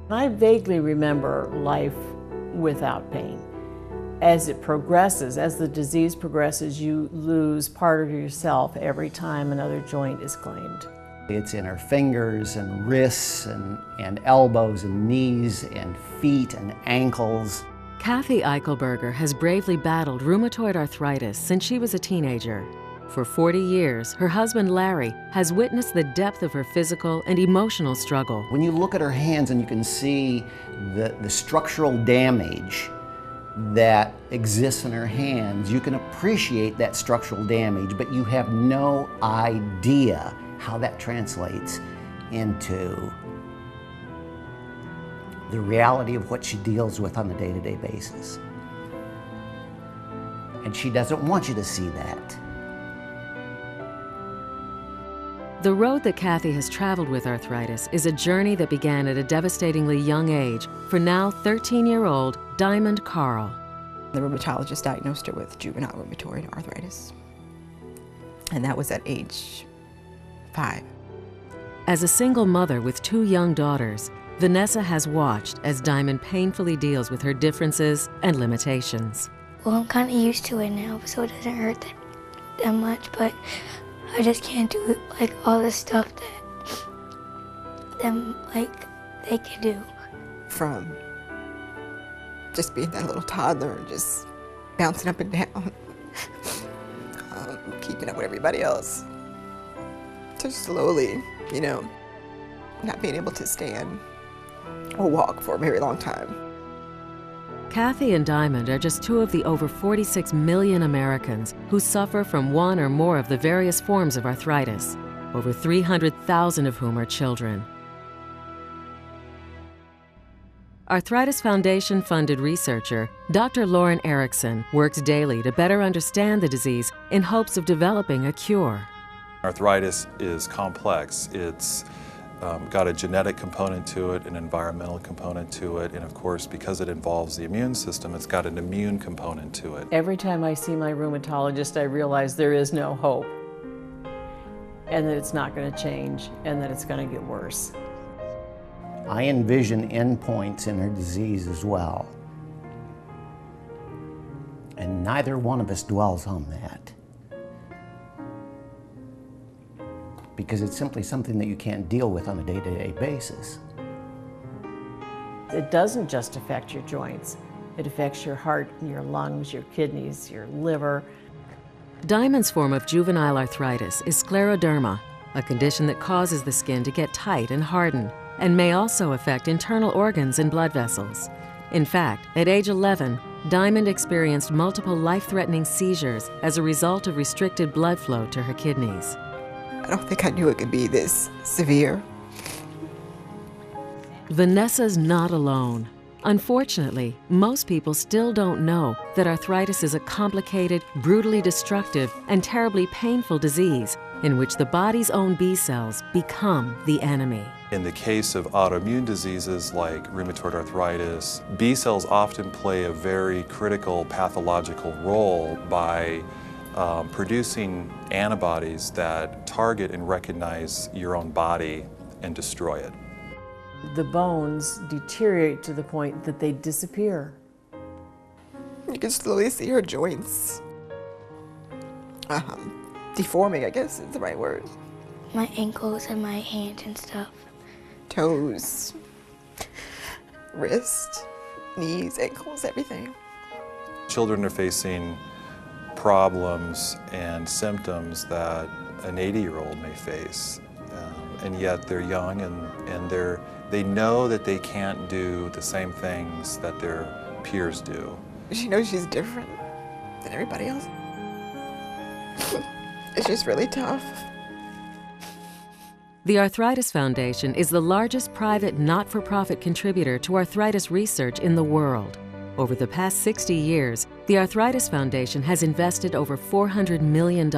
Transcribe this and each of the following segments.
I vaguely remember life without pain. As it progresses, as the disease progresses, you lose part of yourself every time another joint is claimed. It's in her fingers and wrists and elbows and knees and feet and ankles. Kathy Eichelberger has bravely battled rheumatoid arthritis since she was a teenager. For 40 years, her husband Larry has witnessed the depth of her physical and emotional struggle. When you look at her hands and you can see the structural damage that exists in her hands, you can appreciate that structural damage, but you have no idea how that translates into the reality of what she deals with on a day-to-day basis. And she doesn't want you to see that. The road that Kathy has traveled with arthritis is a journey that began at a devastatingly young age for now 13-year-old Diamond Carl. The rheumatologist diagnosed her with juvenile rheumatoid arthritis, and that was at age 5. As a single mother with 2 young daughters, Vanessa has watched as Diamond painfully deals with her differences and limitations. Well, I'm kind of used to it now, so it doesn't hurt that much, but I just can't do like all the stuff that they can do. From just being that little toddler and just bouncing up and down, keeping up with everybody else, to slowly, not being able to stand or walk for a very long time. Kathy and Diamond are just 2 of the over 46 million Americans who suffer from one or more of the various forms of arthritis, over 300,000 of whom are children. Arthritis Foundation-funded researcher Dr. Lauren Erickson works daily to better understand the disease in hopes of developing a cure. Arthritis is complex. It's got a genetic component to it, an environmental component to it, and of course, because it involves the immune system, it's got an immune component to it. Every time I see my rheumatologist, I realize there is no hope, and that it's not going to change, and that it's going to get worse. I envision endpoints in her disease as well. And neither one of us dwells on that. Because it's simply something that you can't deal with on a day-to-day basis. It doesn't just affect your joints. It affects your heart, your lungs, your kidneys, your liver. Diamond's form of juvenile arthritis is scleroderma, a condition that causes the skin to get tight and harden, and may also affect internal organs and blood vessels. In fact, at age 11, Diamond experienced multiple life-threatening seizures as a result of restricted blood flow to her kidneys. I don't think I knew it could be this severe. Vanessa's not alone. Unfortunately, most people still don't know that arthritis is a complicated, brutally destructive, and terribly painful disease in which the body's own B cells become the enemy. In the case of autoimmune diseases like rheumatoid arthritis, B cells often play a very critical pathological role by producing antibodies that target and recognize your own body and destroy it. The bones deteriorate to the point that they disappear. You can slowly see her joints deforming, I guess is the right word. My ankles and my hands and stuff. Toes, wrist, knees, ankles, everything. Children are facing problems and symptoms that an 80-year-old may face, and yet they're young and they know that they can't do the same things that their peers do. She knows she's different than everybody else. It's just really tough. The Arthritis Foundation is the largest private not-for-profit contributor to arthritis research in the world. Over the past 60 years, the Arthritis Foundation has invested over $400 million,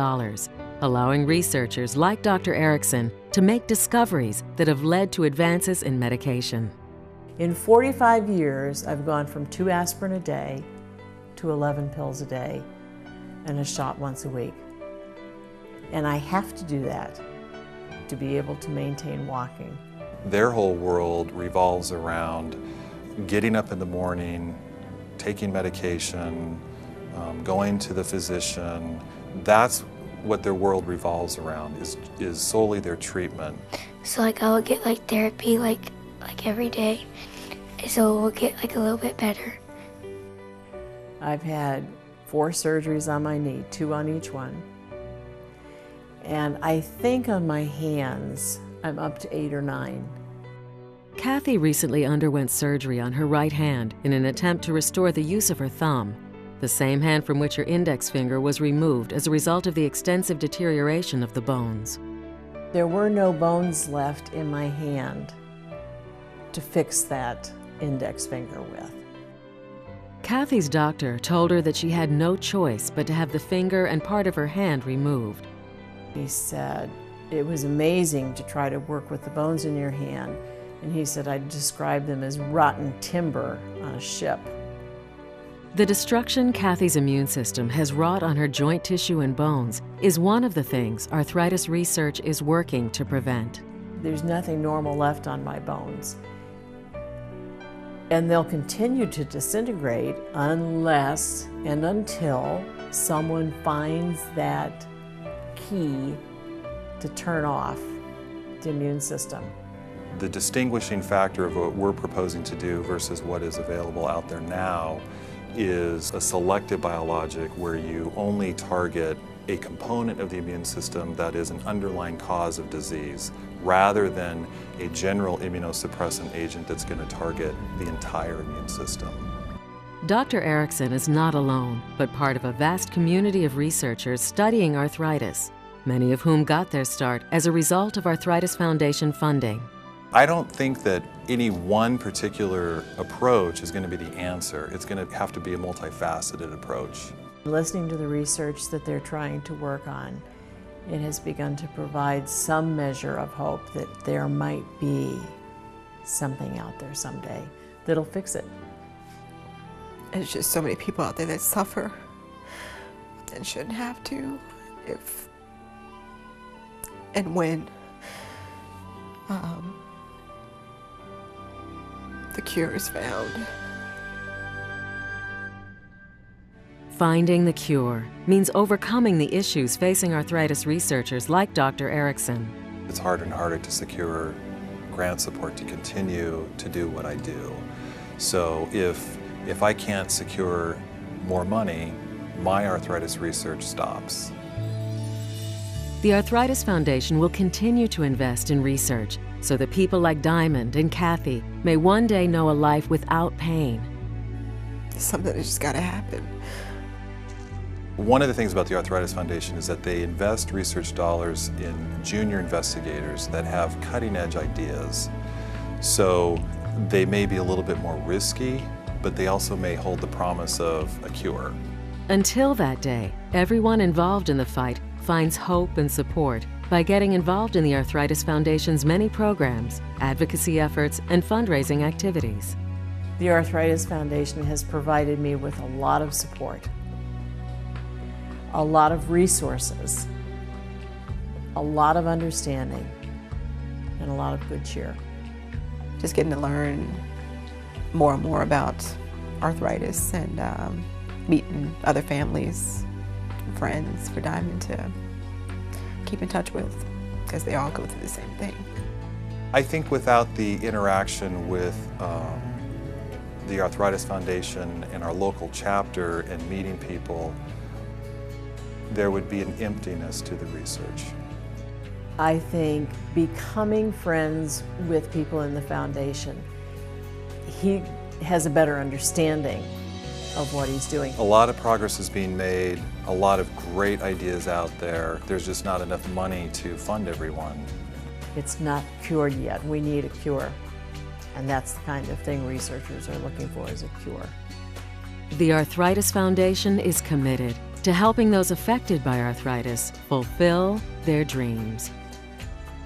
allowing researchers like Dr. Erickson to make discoveries that have led to advances in medication. In 45 years, I've gone from 2 aspirin a day to 11 pills a day and a shot once a week. And I have to do that to be able to maintain walking. Their whole world revolves around getting up in the morning, taking medication, going to the physician. That's what their world revolves around, is solely their treatment. So like I will get like therapy like every day, so it will get like a little bit better. I've had 4 surgeries on my knee, 2 on each one. And I think on my hands, I'm up to 8 or 9. Kathy recently underwent surgery on her right hand in an attempt to restore the use of her thumb, the same hand from which her index finger was removed as a result of the extensive deterioration of the bones. There were no bones left in my hand to fix that index finger with. Kathy's doctor told her that she had no choice but to have the finger and part of her hand removed. He said it was amazing to try to work with the bones in your hand, and he said I'd describe them as rotten timber on a ship. The destruction Kathy's immune system has wrought on her joint tissue and bones is one of the things arthritis research is working to prevent. There's nothing normal left on my bones. And they'll continue to disintegrate unless and until someone finds that key to turn off the immune system. The distinguishing factor of what we're proposing to do versus what is available out there now is a selective biologic where you only target a component of the immune system that is an underlying cause of disease, rather than a general immunosuppressant agent that's going to target the entire immune system. Dr. Erickson is not alone, but part of a vast community of researchers studying arthritis, many of whom got their start as a result of Arthritis Foundation funding. I don't think that any one particular approach is going to be the answer. It's going to have to be a multifaceted approach. Listening to the research that they're trying to work on, it has begun to provide some measure of hope that there might be something out there someday that'll fix it. There's just so many people out there that suffer and shouldn't have to if and when the cure is found. Finding the cure means overcoming the issues facing arthritis researchers like Dr. Erickson. It's harder and harder to secure grant support to continue to do what I do. So if I can't secure more money, my arthritis research stops. The Arthritis Foundation will continue to invest in research so that people like Diamond and Kathy may one day know a life without pain. It's something that just gotta happen. One of the things about the Arthritis Foundation is that they invest research dollars in junior investigators that have cutting-edge ideas. So they may be a little bit more risky, but they also may hold the promise of a cure. Until that day, everyone involved in the fight finds hope and support by getting involved in the Arthritis Foundation's many programs, advocacy efforts, and fundraising activities. The Arthritis Foundation has provided me with a lot of support, a lot of resources, a lot of understanding, and a lot of good cheer. Just getting to learn more and more about arthritis and meeting other families, friends for Diamond to keep in touch with, because they all go through the same thing. I think without the interaction with the Arthritis Foundation and our local chapter and meeting people, there would be an emptiness to the research. I think becoming friends with people in the foundation, he has a better understanding of what he's doing. A lot of progress is being made, a lot of great ideas out there. There's just not enough money to fund everyone. It's not cured yet. We need a cure. And that's the kind of thing researchers are looking for, is a cure. The Arthritis Foundation is committed to helping those affected by arthritis fulfill their dreams.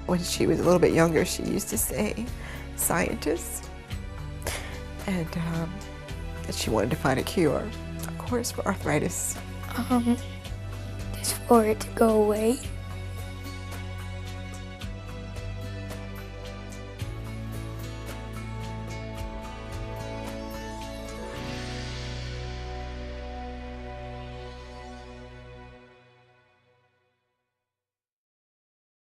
When she was a little bit younger, she used to say scientist, and that she wanted to find a cure, of course, for arthritis. Just for it to go away.